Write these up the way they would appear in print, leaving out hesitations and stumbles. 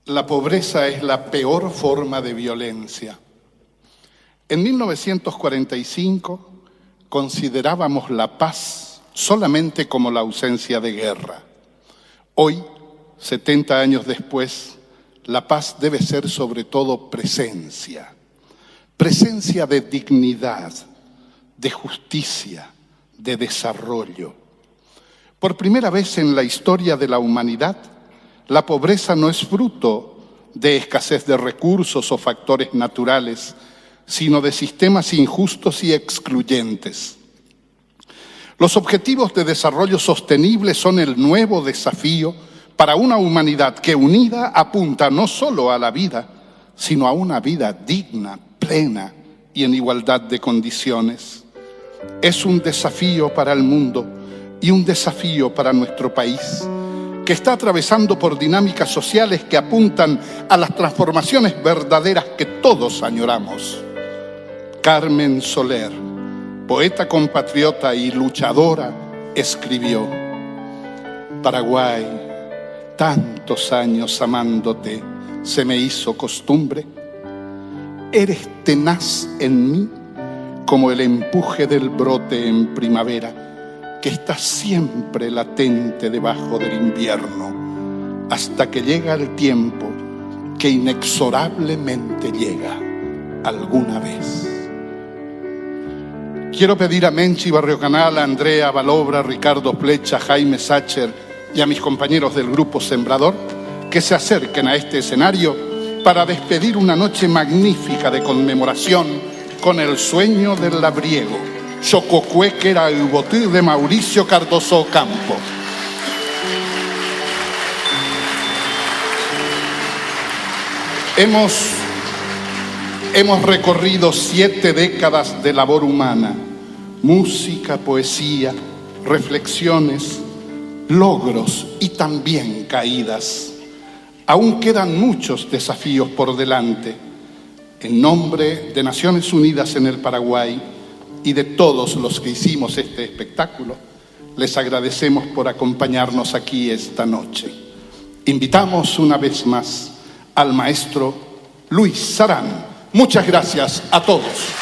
La pobreza es la peor forma de violencia. En 1945 considerábamos la paz solamente como la ausencia de guerra. Hoy, 70 años después, la paz debe ser sobre todo presencia. Presencia de dignidad, de justicia, de desarrollo. Por primera vez en la historia de la humanidad, la pobreza no es fruto de escasez de recursos o factores naturales, sino de sistemas injustos y excluyentes. Los objetivos de desarrollo sostenible son el nuevo desafío para una humanidad que unida apunta no solo a la vida, sino a una vida digna, plena y en igualdad de condiciones. Es un desafío para el mundo y un desafío para nuestro país, que está atravesando por dinámicas sociales que apuntan a las transformaciones verdaderas que todos añoramos. Carmen Soler, poeta compatriota y luchadora, escribió: Paraguay, tantos años amándote, se me hizo costumbre. Eres tenaz en mí como el empuje del brote en primavera, que está siempre latente debajo del invierno, hasta que llega el tiempo que inexorablemente llega alguna vez. Quiero pedir a Menchi Barrio Canal, a Andrea Balobra, Ricardo Flecha, Jaime Sacher y a mis compañeros del Grupo Sembrador que se acerquen a este escenario para despedir una noche magnífica de conmemoración con el sueño del labriego, Xococuéquera Ubotí de Mauricio Cardoso Ocampo. Hemos recorrido 7 décadas de labor humana, música, poesía, reflexiones, logros y también caídas. Aún quedan muchos desafíos por delante. En nombre de Naciones Unidas en el Paraguay y de todos los que hicimos este espectáculo, les agradecemos por acompañarnos aquí esta noche. Invitamos una vez más al maestro Luis Sarán. Muchas gracias a todos.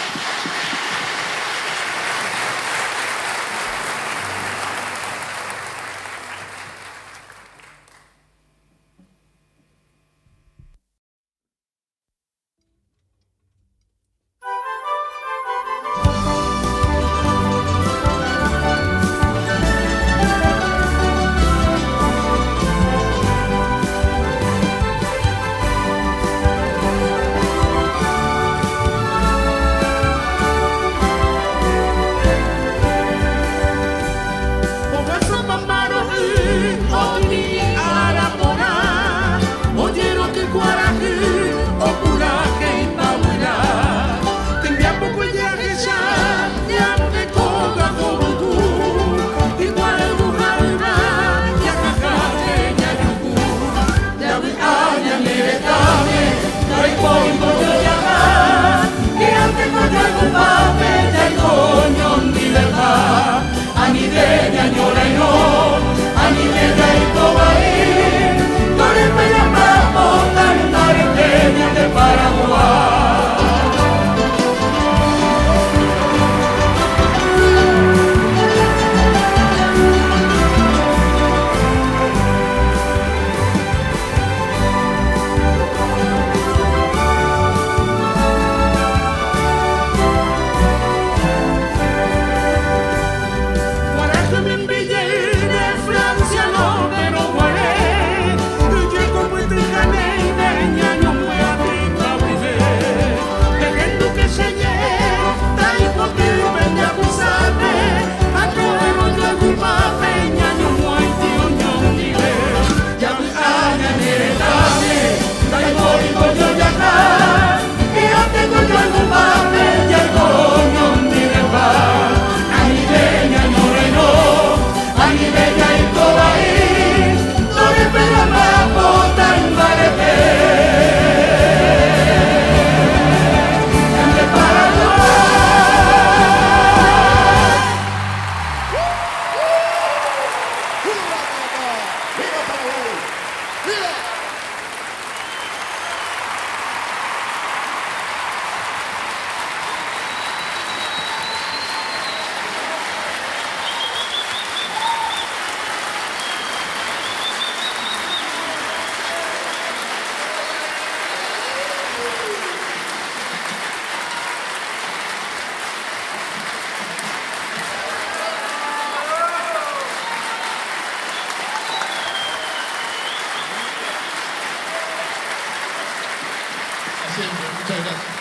Muchas gracias.